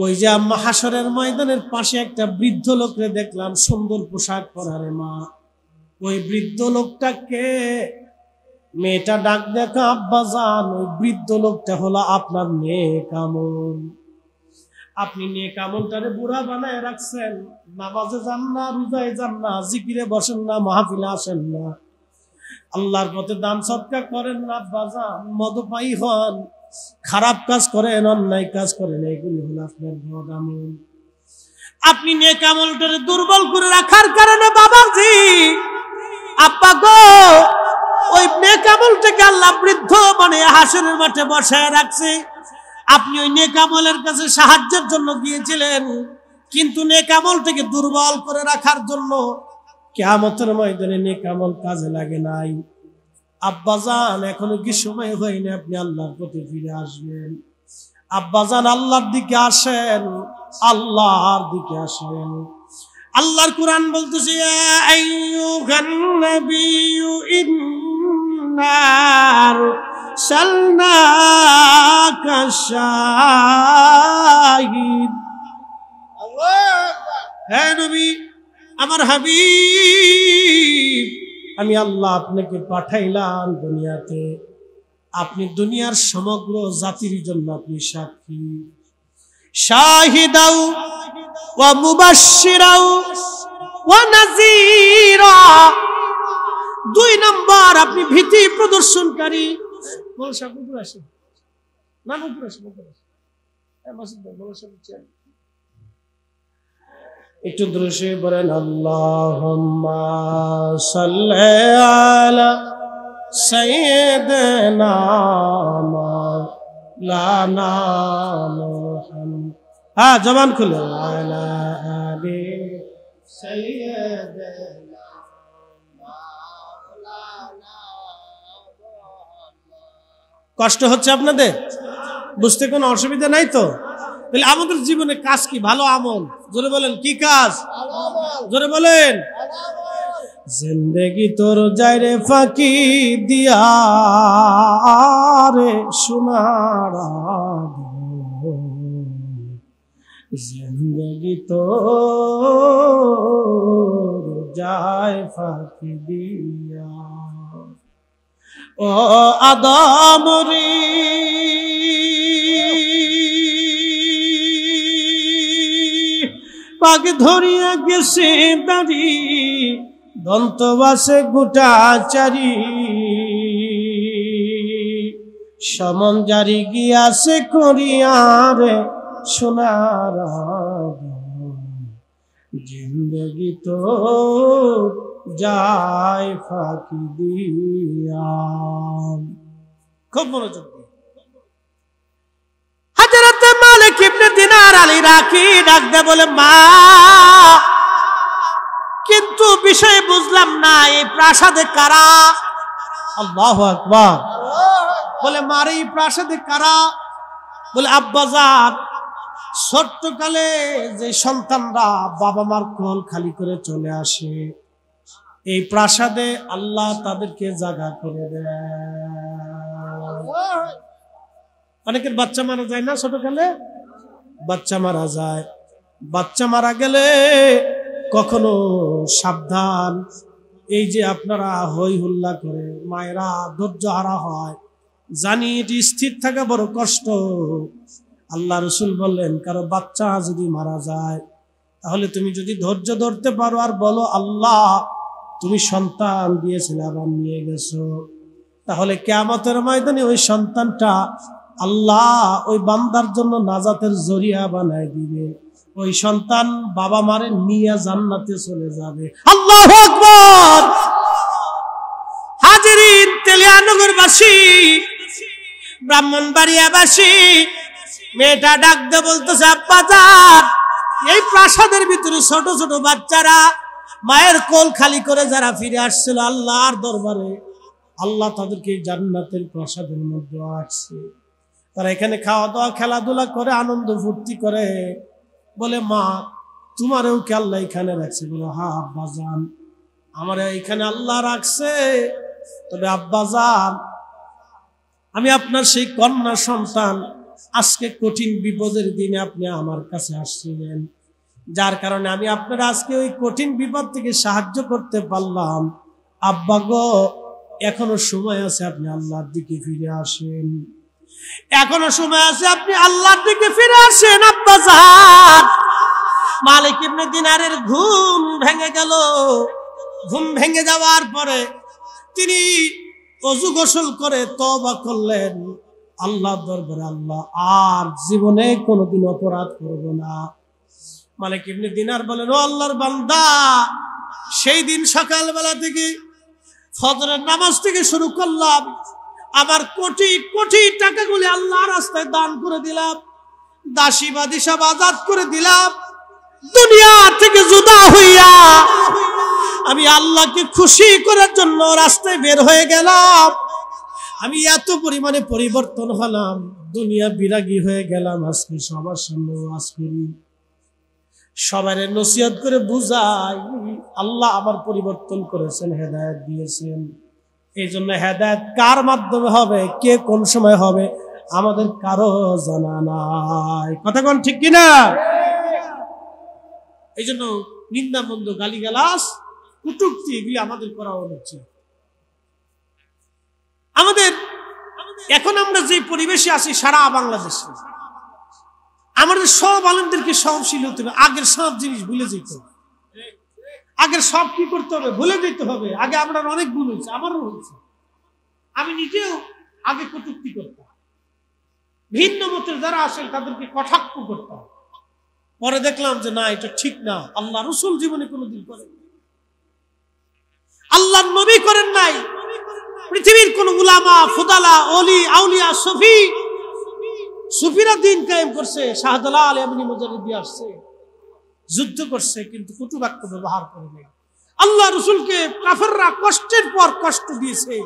ওই যে আম্মা হাসরের ময়দানের পাশে একটা বৃদ্ধ লোকরে দেখলাম সুন্দর পোশাক পরা রে মা, ওই বৃদ্ধ লোকটাকে? মেয়েটা ডাক দেখা, আব্বা জান ওই বৃদ্ধ লোকটা হলো আপনার নেক আমল। আপনি নেক আমলটারে বুড়া বানায় রাখছেন, নামাজে যান না, রোজায় যান না, জিকিরে বসেন না, মাহফিলে আসেন না, আল্লাহর পথে দান সদকা করেন না, আব্বা জান মদপায়ী হন, খারাপ কাজ করেন, অন্যায় কাজ করেন, এগুলি হলো আপনার বদ আমল। আপনি নেক আমলটারে দুর্বল করে রাখার কারণে বাবাজি, আব্বা গো ওই নেক আমলটাকে আল্লাহ বৃদ্ধ মানে হাসরের মাঠে বসায় রাখছে। আপনি ওই নেক আমলের কাছে সাহায্যের জন্য গিয়েছিলেন, কিন্তু নেক আমলটাকে দুর্বল করে রাখার জন্য কিয়ামতের ময়দানে নেক আমল কাজে লাগে নাই। আব্বাজান এখনো কি সময় হয়নি আপনি আল্লাহর পথে ফিরে আসবেন? আব্বাজান আল্লাহর দিকে আসেন, আল্লাহর দিকে আসেন। আল্লাহর কোরআন বলতেছে ইয়া আইয়ুহান নাবিয়্যু ইন্না আরসালনাকা শাহিদ। হে নবী, আমার হাবিব, আমি আল্লাহ আপনাকে পাঠাইলাম দুনিয়াতে, আপনি দুনিয়ার সমগ্র জাতির জন্য আপনি সাক্ষী। শাহিদাও ওয়া মুবাশশিরাও ওয়া নাযীরা, 2 নম্বর আপনি ভীতি প্রদর্শনকারী। একটু দ্রুশে বলেন আল্লাহুম্মা সাল্লি আলা সাইয়্যিদিনা মাওলানা মুহাম্মদ। হ্যাঁ, জবান খুলে আলা আলি সাইয়্যিদিনা মাওলানা। কষ্ট হচ্ছে আপনাদের? বুঝতে কোনো অসুবিধা নাই তো? তাহলে আমাদের জীবনে কাজ কি? ভালো আমল। জোরে বলেন, কি কাজ? জোরে বলেন। জিন্দেগি তোর যাইরে ফাঁকি দিয়া রে সোনার, জিন্দেগি তোর যায় ফাঁকি দিয়া। ও আদম রে, পাক ধরিয়া গেছে দাড়ি, দন্তবাসে গোটাচারি, সমন জারি গিয়াছে করিয়ারে সোনার, জিন্দগি তো যায় ফাঁকি দিয়া। খুব মনোযোগ। হযরত মালিক ইবনে দিনার আলী রাকি ডাক দে বলে, মা, কিন্তু বিষয় বুঝলাম না, এই প্রাসাদে কারা? আল্লাহু আকবার। বলে, মার এই প্রাসাদে কারা? বলে, আব্বাজান, ছোট্টকালে যে সন্তানরা বাবা মার কোল খালি করে চলে আসে, এই প্রাসাদে আল্লাহ তাদেরকে জায়গা করে দেয়। অনেকের বাচ্চা মারা যায় না ছোটকালে? বাচ্চা মারা যায়। বাচ্চা মারা গেলে কখনো সাবধান, এই যে আপনারা হই হুল্লা করে মায়েরা ধৈর্য হারা হয়, জানি এটি স্থির থাকা বড় কষ্ট। আল্লাহ রসুল বললেন, কারো বাচ্চা যদি মারা যায়, তাহলে তুমি যদি ধৈর্য ধরতে পারো আর বলো, আল্লাহ তুমি সন্তান দিয়েছিলে আবার নিয়ে গেছো, তাহলে কিয়ামতের ময়দানে ওই সন্তানটা আল্লাহ ওই বান্দার জন্য নাজাতের জরিয়া বানায় দিবে। ওই সন্তান বাবা মারে নিয়ে জান্নাতে চলে যাবে। আল্লাহু আকবার। হাজিরিন, তেলিয়ানগরবাসী, ব্রাহ্মণবাড়িয়াবাসী, মেয়েটা ডাক দিয়ে বলতেছে, আব্বাজান, এই প্রাসাদের ভিতরে ছোট ছোট বাচ্চারা মায়ের কোল খালি করে যারা ফিরে আসছিল আল্লাহর দরবারে, আল্লাহ তাদেরকে জান্নাতের প্রাসাদের মধ্যে আসছে। তারা এখানে খাওয়া দাওয়া খেলাধুলা করে আনন্দ ফুর্তি করে। বলে, মা, তোমারও কি আল্লাহ এখানে রাখছে? বলো, হ্যাঁ আব্বাজান, আমার এখানে আল্লাহ রাখছে। তবে আব্বাজান, আমি আপনার সেই কন্যা সন্তান, আজকে কঠিন বিপদের দিনে আপনি আমার কাছে আসছিলেন, যার কারণে আমি আপনার আজকে ওই কঠিন বিপদ থেকে সাহায্য করতে পারলাম। আব্বা গো, এখনো সময় আছে, আপনি আল্লাহর দিকে ফিরে আসেন। এখনো সময় আছে, আপনি আল্লাহর দিকে ফিরে আসেন আব্বাজান। মালিক ইবনে দিনারের ঘুম ভেঙে গেল। ঘুম ভেঙে যাওয়ার পরে তিনি ওযু গোসল করে তওবা করলেন আল্লাহর দরবারে, আল্লাহ আর জীবনে কোনোদিন অপরাধ করব না। মালিক ইবনে দিনার বলেন, ও আল্লাহর বান্দা, সেই দিন সকালবেলা থেকে ফজরের নামাজ থেকে শুরু করলাম, আমার কোটি কোটি টাকাগুলি আল্লাহর রাস্তায় দান করে দিলাম, দাসী বাদী সব আজাদ করে দিলাম, দুনিয়া থেকে জুদা হইয়া আমি আল্লাহকে খুশি করার জন্য রাস্তায় বের হয়ে গেলাম। আমি এত পরিমাণে পরিবর্তন হলাম, দুনিয়া বিরাগী হয়ে গেলাম। আজকে সবার সামনে ওয়াজ করি, সবারে নসিহত করে বুঝাই আল্লাহ আবার পরিবর্তন করেছেন, হেদায়েত দিয়েছেন। এই জন্য হেদায়েত কার মাধ্যমে হবে, কে কোন সময় হবে, আমাদের কারো জানা নাই। কথা কোন ঠিক কিনা? এই জন্য নিন্দা মন্দ, গালিগালাজ, কটূক্তি এগুলি আমাদের করা উচিত। আমাদের এখন আমরা যে পরিবেশে আছি সারা বাংলাদেশে, আমাদের সব আলেমদেরকে সহনশীল হতে হবে। আগের সব জিনিস ভুলে যেতে হবে, আগের সব কি করতে হবে, ভুলে যেতে হবে। আগে আমরা অনেক ভুল হয়েছে, আমারও হয়েছে। আমি নিজেও আগে কটূক্তি করতাম, ভিন্ন মতের যারা আসেন তাদেরকে কটাক্ষ করতাম। পরে দেখলাম যে না, এটা ঠিক না। আল্লাহ রসুল জীবনে কোনোদিন করেন, আল্লাহ নবী করেন নাই, পৃথিবীর কোন উলামা, ফুদালা, ওলি, আউলিয়া, সুফিরা দিন কায়েম করছে। শাহজালাল আলী আমিনী মুজাদ্দিদ আসছে, যুদ্ধ করছে, কিন্তু কটু বাক্য ব্যবহার করে নাই। আল্লাহ রসুলকে কাফেররা কষ্টের পর কষ্ট দিয়েছে,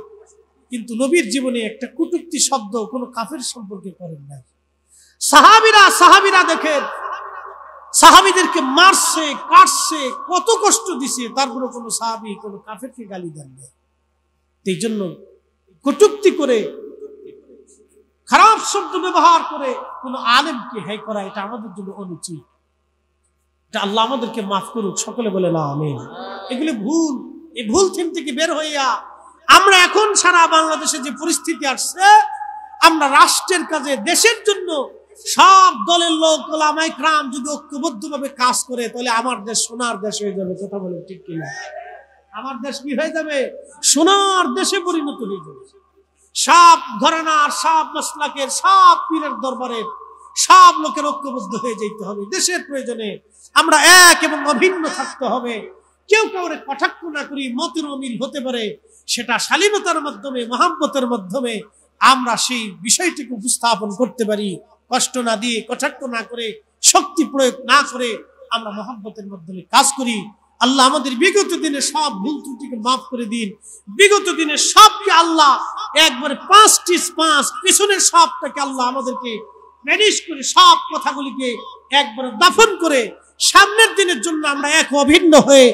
কিন্তু নবীর জীবনে একটা কটূক্তি শব্দ কোন কাফের সম্পর্কে করেন নাই। সাহাবীরা দেখেন, সাহাবীদেরকে মারছে, কাটছে, কত কষ্ট দিছে, তারপরে কোনো সাহাবী কোনো কাফেরকে গালি দেন নাই। এই জন্য কটূক্তি করে, খারাপ শব্দ ব্যবহার করে কোন আলেমকে হেয় করা, এটা আমাদের জন্য অনুচিত। এটা আল্লাহ আমাদেরকে মাফ করুক, সকলে বলে না আমিন। এগুলি ভুল। এই ভুল থিম থেকে বের হইয়া আমরা এখন সারা বাংলাদেশে যে পরিস্থিতি আসছে, আমরা রাষ্ট্রের কাজে, দেশের জন্য সব দলের লোক, ওলামায়ে কেরাম যদি ঐক্যবদ্ধভাবে কাজ করে, তাহলে আমার দেশ সোনার দেশ হয়ে যাবে। কথা বলেন ঠিক কিনা? আমার দেশ কি হয়ে যাবে? সোনার দেশে পরিণত হয়ে যাবে। সব ঘরানার, সব মাসলাকের, সব পীরের দরবারের সব লোকের ঐক্যবদ্ধ হয়ে যেতে হবে। দেশের প্রয়োজনে আমরা এক এবং অভিন্ন থাকতে হবে। কেউ কাউরে কটাক্ষ না করি, মতের অমিল হতে পারে, সেটা শালীনতার মাধ্যমে, মহাব্বতের মাধ্যমে আমরা সেই বিষয়টিকে উপস্থাপন করতে পারি। কষ্ট না দিয়ে, কটাক্ষ না করে, শক্তি প্রয়োগ না করে আমরা মহাব্বতের মাধ্যমে কাজ করি। আল্লাহ আমাদের বিগত দিনে সব ভুল ত্রুটিকে মাফ করে দিন। বিগত দিনে সবকে আল্লাহ একবারে 5 পিছনের সবটাকে আল্লাহ আমাদেরকে ম্যানেজ করে, সব কথাগুলিকে একবারে দাফন করে সামনের দিনের জন্য আমরা এক অভিন্ন হয়ে,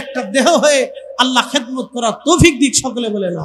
একটা দেহ হয়ে আল্লাহ খেদমত করার তৌফিক দিক, সকলে বলে না।